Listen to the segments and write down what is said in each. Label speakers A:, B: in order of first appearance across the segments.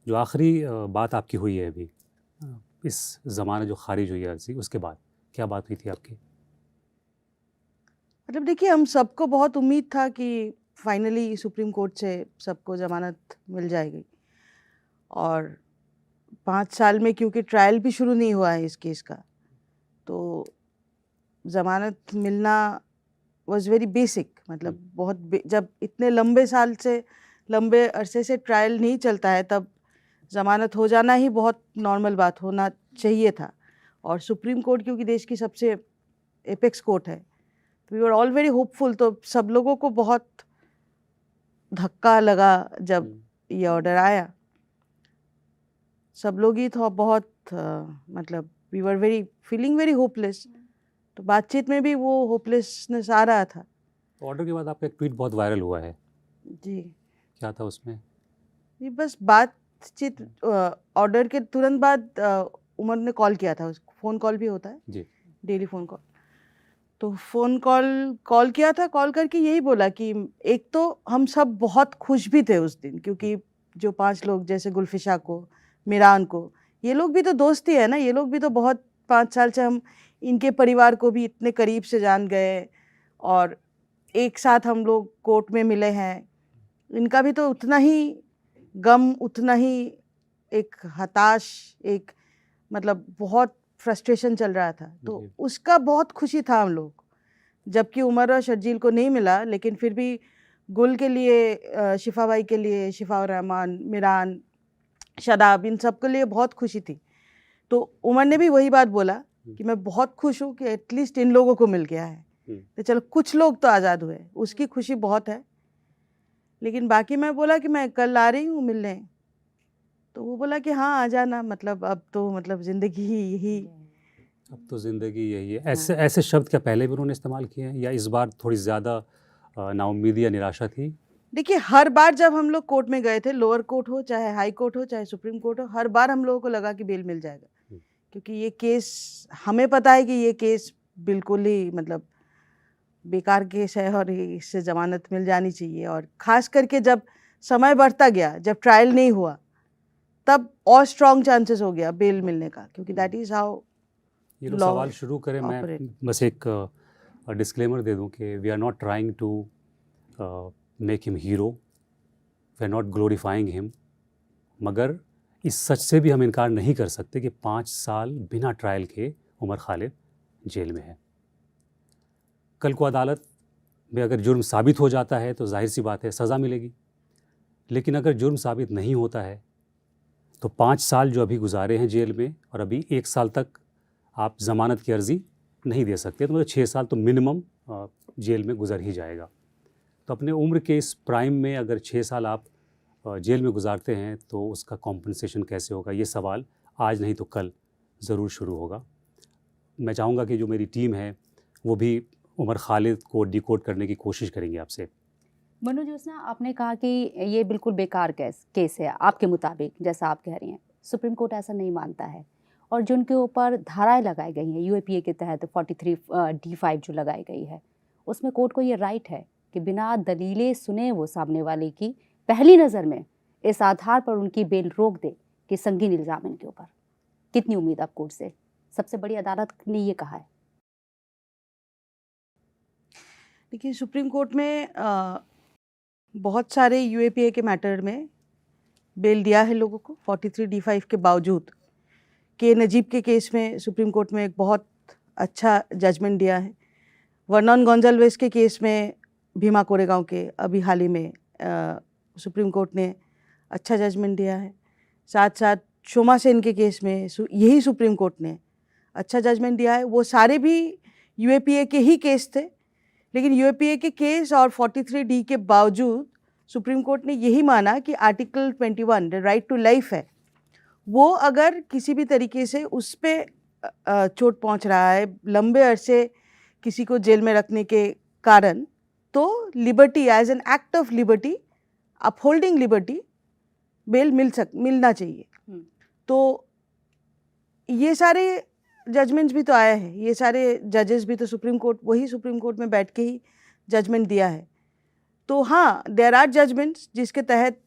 A: जो आखिरी बात आपकी हुई है अभी इस ज़माने जो खारिज हुई है अर्जी, उसके बाद क्या बात हुई थी आपकी?
B: मतलब देखिए, हम सबको बहुत उम्मीद था कि फाइनली सुप्रीम कोर्ट से सबको ज़मानत मिल जाएगी, और 5 साल में क्योंकि ट्रायल भी शुरू नहीं हुआ है इस केस का, तो ज़मानत मिलना वाज वेरी बेसिक। मतलब जब इतने लंबे अरसे से ट्रायल नहीं चलता है, तब ज़मानत हो जाना ही बहुत नॉर्मल बात होना चाहिए था। और सुप्रीम कोर्ट क्योंकि देश की सबसे एपेक्स कोर्ट है, we were all very hopeful. तो सब लोगों को बहुत धक्का लगा जब ये ऑर्डर आया। सब लोग ही तो बहुत मतलब we were feeling very hopeless. तो बातचीत में भी वो होपलेसनेस आ रहा था।
A: ऑर्डर के बाद आपका एक ट्वीट बहुत वायरल हुआ है,
B: जी,
A: क्या था उसमें?
B: ये बस बातचीत ऑर्डर के तुरंत बाद उमर ने कॉल किया था। फ़ोन कॉल भी होता है
A: जी।
B: Daily phone call. तो फ़ोन कॉल किया था। कॉल करके यही बोला कि एक तो हम सब बहुत खुश भी थे उस दिन, क्योंकि जो 5 लोग जैसे गुलफिशा को, मिरान को, ये लोग भी तो दोस्त ही है ना। ये लोग भी तो बहुत 5 साल से हम इनके परिवार को भी इतने करीब से जान गए, और एक साथ हम लोग कोर्ट में मिले हैं। इनका भी तो उतना ही गम, उतना ही एक हताश, एक मतलब बहुत फ्रस्ट्रेशन चल रहा था। तो
A: जी।
B: उसका बहुत खुशी था हम लोग, जबकि उमर और शर्जील को नहीं मिला। लेकिन फिर भी गुल के लिए, शिफा भाई के लिए, शिफा और रहमान, मिरान, शदाब, इन सब के लिए बहुत खुशी थी। तो उमर ने भी वही बात बोला कि मैं बहुत खुश हूँ कि एटलीस्ट इन लोगों को मिल गया है। तो चलो कुछ लोग तो आज़ाद हुए, उसकी खुशी बहुत है। लेकिन बाकी मैं बोला कि मैं कल आ रही हूँ मिलने। तो वो बोला कि हाँ आ जाना, मतलब अब तो मतलब ज़िंदगी ही यही।
A: अब तो ज़िंदगी यही है। ऐसे ऐसे शब्द क्या पहले भी उन्होंने इस्तेमाल किए हैं, या इस बार थोड़ी ज़्यादा नाउम्मीदी या निराशा थी?
B: देखिए, हर बार जब हम लोग कोर्ट में गए थे, लोअर कोर्ट हो चाहे हाई कोर्ट हो चाहे सुप्रीम कोर्ट हो, हर बार हम लोगों को लगा कि बेल मिल जाएगा। क्योंकि ये केस, हमें पता है कि ये केस बिल्कुल ही मतलब बेकार केस है, और इससे ज़मानत मिल जानी चाहिए। और ख़ास करके जब समय बढ़ता गया, जब ट्रायल नहीं हुआ, तब और स्ट्रॉन्ग चांसेस हो गया बेल मिलने का, क्योंकि दैट इज़ हाउ
A: ये लोग
B: लॉ
A: सवाल शुरू करें, मैं
B: ऑपरेट।
A: बस एक डिस्क्लेमर दे दूं कि we are not trying to make him hero, we are not glorifying him, मगर इस सच से भी हम इनकार नहीं कर सकते कि 5 साल बिना ट्रायल के उमर खालिद जेल में है। कल को अदालत में अगर जुर्म साबित हो जाता है तो जाहिर सी बात है सज़ा मिलेगी, लेकिन अगर जुर्म साबित नहीं होता है तो 5 साल जो अभी गुजारे हैं जेल में, और अभी 1 साल तक आप ज़मानत की अर्ज़ी नहीं दे सकते, तो मतलब 6 साल तो मिनिमम जेल में गुजर ही जाएगा। तो अपने उम्र के इस प्राइम में अगर 6 साल आप जेल में गुजारते हैं तो उसका कॉम्पनसेशन कैसे होगा, ये सवाल आज नहीं तो कल ज़रूर शुरू होगा। मैं चाहूँगा कि जो मेरी टीम है वो भी उमर खालिद को डिकोड करने की कोशिश करेंगे आपसे।
C: मनु ज्योत्सना, आपने कहा कि ये बिल्कुल बेकार केस है आपके मुताबिक, जैसा आप कह रही हैं। सुप्रीम कोर्ट ऐसा नहीं मानता है, और जो उनके ऊपर धाराएं लगाई गई हैं यूएपीए के तहत 43D5 जो लगाई गई है, उसमें कोर्ट को ये राइट है कि बिना दलीलें सुने वो सामने वाले की पहली नज़र में इस आधार पर उनकी बेल रोक दे कि संगीन इल्ज़ाम इनके ऊपर। कितनी उम्मीद आप कोर्ट से? सबसे बड़ी अदालत ने ये कहा है।
B: देखिए, सुप्रीम कोर्ट में बहुत सारे यूएपीए के मैटर में बेल दिया है लोगों को 43D5 के बावजूद। के नजीब के केस में सुप्रीम कोर्ट में एक बहुत अच्छा जजमेंट दिया है। वर्नॉन गोंजाल्वेस के केस में, भीमा कोरेगांव के, अभी हाल ही में सुप्रीम कोर्ट ने अच्छा जजमेंट दिया है। साथ साथ शोमा सेन के केस में यही सुप्रीम कोर्ट ने अच्छा जजमेंट दिया है। वो सारे भी यूएपीए के ही केस थे, लेकिन यूएपीए के केस और 43D के बावजूद सुप्रीम कोर्ट ने यही माना कि आर्टिकल 21 राइट टू लाइफ है, वो अगर किसी भी तरीके से उस पर चोट पहुंच रहा है, लंबे अरसे किसी को जेल में रखने के कारण, तो liberty, as an act of liberty, upholding liberty, bail मिलना चाहिए। तो ये सारे जजमेंट्स भी तो आए हैं, ये सारे जजेस भी तो वही सुप्रीम कोर्ट में बैठ के ही जजमेंट दिया है। तो हाँ, देयर आर जजमेंट्स जिसके तहत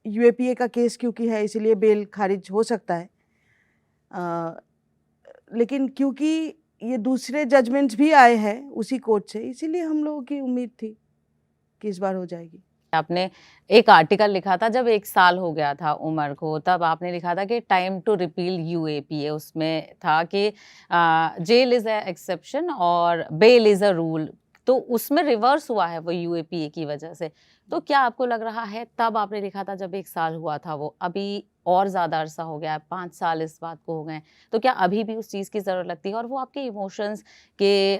B: यूएपीए का केस क्योंकि है इसीलिए बेल खारिज हो सकता है, लेकिन क्योंकि ये दूसरे जजमेंट्स भी आए हैं उसी कोर्ट से, इसीलिए हम लोगों की उम्मीद थी कि इस बार हो जाएगी।
D: आपने एक आर्टिकल लिखा था जब 1 साल हो गया था उमर को, तब आपने लिखा था कि टाइम टू रिपील यूएपीए। उसमें था कि जेल इज ए एक्सेप्शन और बेल इज अ रूल, तो उसमें रिवर्स हुआ है वो यूएपीए की वजह से। तो क्या आपको लग रहा है, तब आपने लिखा था जब 1 साल हुआ था वो, अभी और ज़्यादा अरसा हो गया है, 5 साल इस बात को हो गए, तो क्या अभी भी उस चीज़ की ज़रूरत लगती है? और वो आपके इमोशंस के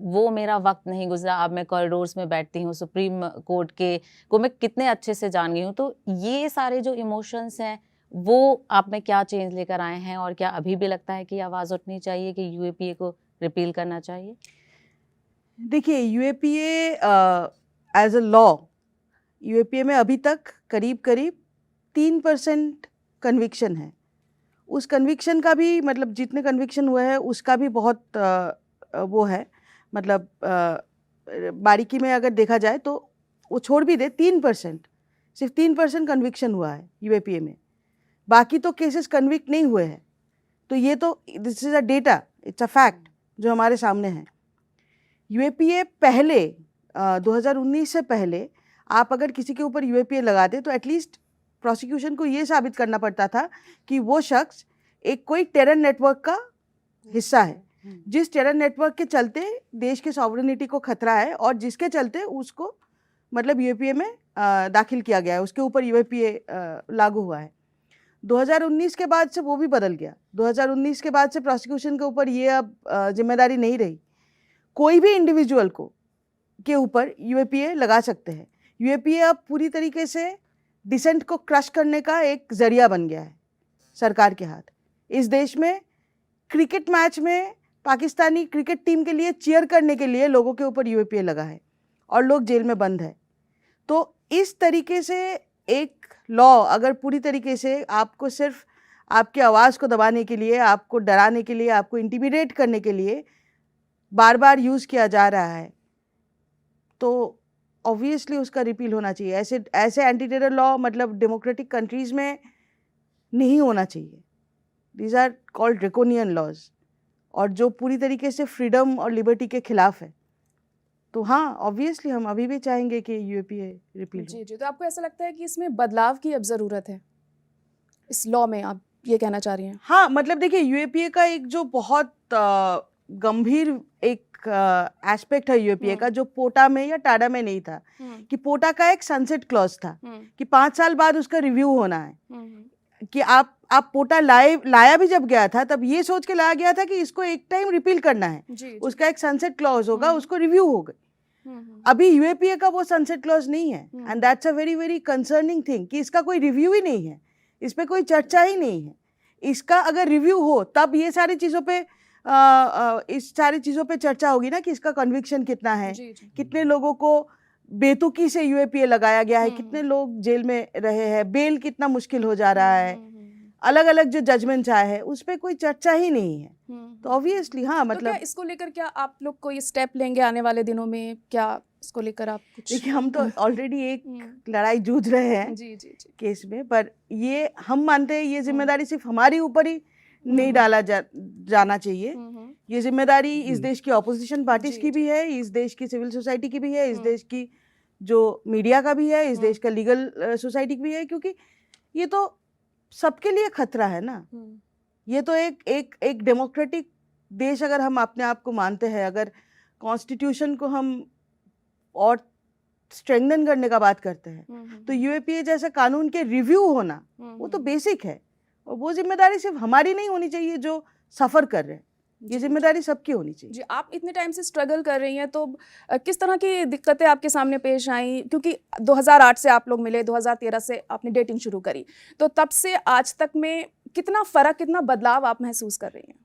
D: वो मेरा वक्त नहीं गुजरा, अब मैं कॉरिडोर्स में बैठती हूँ, सुप्रीम कोर्ट के को मैं कितने अच्छे से जान गई हूँ, तो ये सारे जो इमोशंस हैं वो आप में क्या चेंज लेकर आए हैं? और क्या अभी भी लगता है कि आवाज़ उठनी चाहिए कि यूएपीए को रिपील करना चाहिए?
B: देखिए, UAPA as a law, UAPA में अभी तक करीब करीब 3% कन्विक्शन है। उस कन्विक्शन का भी मतलब जितने कन्विक्शन हुए हैं उसका भी बहुत वो है, मतलब बारीकी में अगर देखा जाए तो वो छोड़ भी दे 3%, सिर्फ 3% कन्विक्शन हुआ है यूएपीए में, बाकी तो केसेस कन्विक्ट नहीं हुए हैं। तो ये तो this is a data, it's a fact जो हमारे सामने है। यूएपीए पहले 2019 से पहले आप अगर किसी के ऊपर यूएपीए लगाते तो एटलीस्ट प्रोसिक्यूशन को ये साबित करना पड़ता था कि वो शख्स एक कोई टेरर नेटवर्क का हिस्सा है, जिस टेरर नेटवर्क के चलते देश के सॉवरेनिटी को खतरा है और जिसके चलते उसको मतलब यूएपीए में दाखिल किया गया है, उसके ऊपर यूएपीए लागू हुआ है। 2019 के बाद से वो भी बदल गया। 2019 के बाद से प्रोसिक्यूशन के ऊपर ये अब जिम्मेदारी नहीं रही, कोई भी इंडिविजुअल को के ऊपर यूएपीए लगा सकते हैं। यूएपीए अब पूरी तरीके से डिसेंट को क्रश करने का एक जरिया बन गया है सरकार के हाथ। इस देश में क्रिकेट मैच में पाकिस्तानी क्रिकेट टीम के लिए चीयर करने के लिए लोगों के ऊपर यूएपीए लगा है और लोग जेल में बंद है। तो इस तरीके से एक लॉ अगर पूरी तरीके से आपको सिर्फ आपकी आवाज़ को दबाने के लिए, आपको डराने के लिए, आपको इंटिमिडेट करने के लिए बार बार यूज़ किया जा रहा है, तो ऑब्वियसली उसका रिपील होना चाहिए। ऐसे एंटी टेरर लॉ मतलब डेमोक्रेटिक कंट्रीज में नहीं होना चाहिए। These are called draconian laws, और जो पूरी तरीके से फ्रीडम और लिबर्टी के खिलाफ है। तो हाँ, ऑब्वियसली हम अभी भी चाहेंगे कि यूएपीए रिपील हो।
E: जी जी, तो आपको ऐसा लगता है कि इसमें बदलाव की अब ज़रूरत है, इस लॉ में, आप ये कहना चाह रही हैं?
B: हाँ, मतलब देखिए, यूएपीए का एक जो बहुत गंभीर एक एस्पेक्ट है यूएपीए का, जो पोटा में या टाडा में नहीं था, कि पोटा का एक सनसेट क्लॉज था कि 5 साल बाद उसका रिव्यू होना है। कि आप पोटा लाया भी जब गया था तब ये सोच के लाया गया था कि इसको एक टाइम रिपील करना है,
E: जी,
B: उसका एक सनसेट क्लॉज होगा, उसको रिव्यू होगा। अभी यूएपीए का वो सनसेट क्लॉज नहीं है, and that's a very very concerning thing कि इसका कोई रिव्यू ही नहीं है, इस पे कोई चर्चा ही नहीं है। इसका अगर रिव्यू हो तब ये सारी चीज़ों पे इस सारी चीज़ों पे चर्चा होगी ना, कि इसका कन्विक्शन कितना है, कितने लोगों को बेतुकी से यूएपीए लगाया गया है, कितने लोग जेल में रहे हैं, बेल कितना मुश्किल हो जा रहा है, अलग अलग जो जजमेंट्स आए हैं उस पर कोई चर्चा ही नहीं है। तो ऑब्वियसली हाँ, मतलब
E: तो क्या इसको लेकर क्या आप लोग कोई स्टेप लेंगे आने वाले दिनों में? क्या इसको लेकर आप कुछ?
B: देखिए, हम तो ऑलरेडी एक लड़ाई जूझ रहे हैं
E: जी जी जी
B: केस में, पर ये हम मानते हैं ये जिम्मेदारी सिर्फ हमारी ऊपर ही नहीं डाला जाना चाहिए। ये जिम्मेदारी इस देश की ऑपोजिशन पार्टीज की भी है, इस देश की सिविल सोसाइटी की भी है, इस देश की जो मीडिया का भी है, इस देश का लीगल सोसाइटी की भी है, क्योंकि ये तो सबके लिए खतरा है ना। ये तो एक डेमोक्रेटिक देश अगर हम अपने आप को मानते हैं, अगर कॉन्स्टिट्यूशन को हम और स्ट्रेंथन करने का बात करते हैं, तो यूएपीए जैसे कानून के रिव्यू होना वो तो बेसिक है, और वो जिम्मेदारी सिर्फ हमारी नहीं होनी चाहिए जो सफ़र कर रहे हैं, ये जिम्मेदारी सबकी होनी चाहिए।
E: जी, आप इतने टाइम से स्ट्रगल कर रही हैं, तो किस तरह की दिक्कतें आपके सामने पेश आई? क्योंकि 2008 से आप लोग मिले, 2013 से आपने डेटिंग शुरू करी, तो तब से आज तक में कितना फ़र्क, कितना बदलाव आप महसूस कर रही हैं?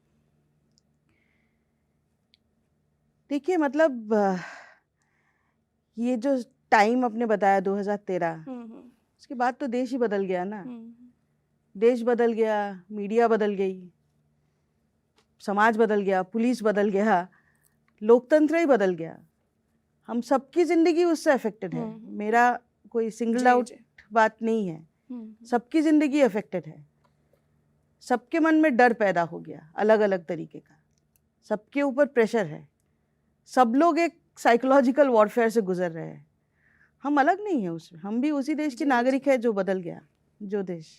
B: देखिए, मतलब ये जो टाइम आपने बताया 2013, उसके बाद तो देश ही बदल गया ना। देश बदल गया, मीडिया बदल गई, समाज बदल गया, पुलिस बदल गया, लोकतंत्र ही बदल गया। हम सबकी ज़िंदगी उससे अफेक्टेड है। मेरा कोई सिंगल आउट बात नहीं है। सबकी ज़िंदगी अफेक्टेड है, सबके मन में डर पैदा हो गया अलग अलग तरीके का, सबके ऊपर प्रेशर है, सब लोग एक साइकोलॉजिकल वॉरफेयर से गुजर रहे हैं। हम अलग नहीं है उसमें, हम भी उसी देश के नागरिक है जो बदल गया, जो देश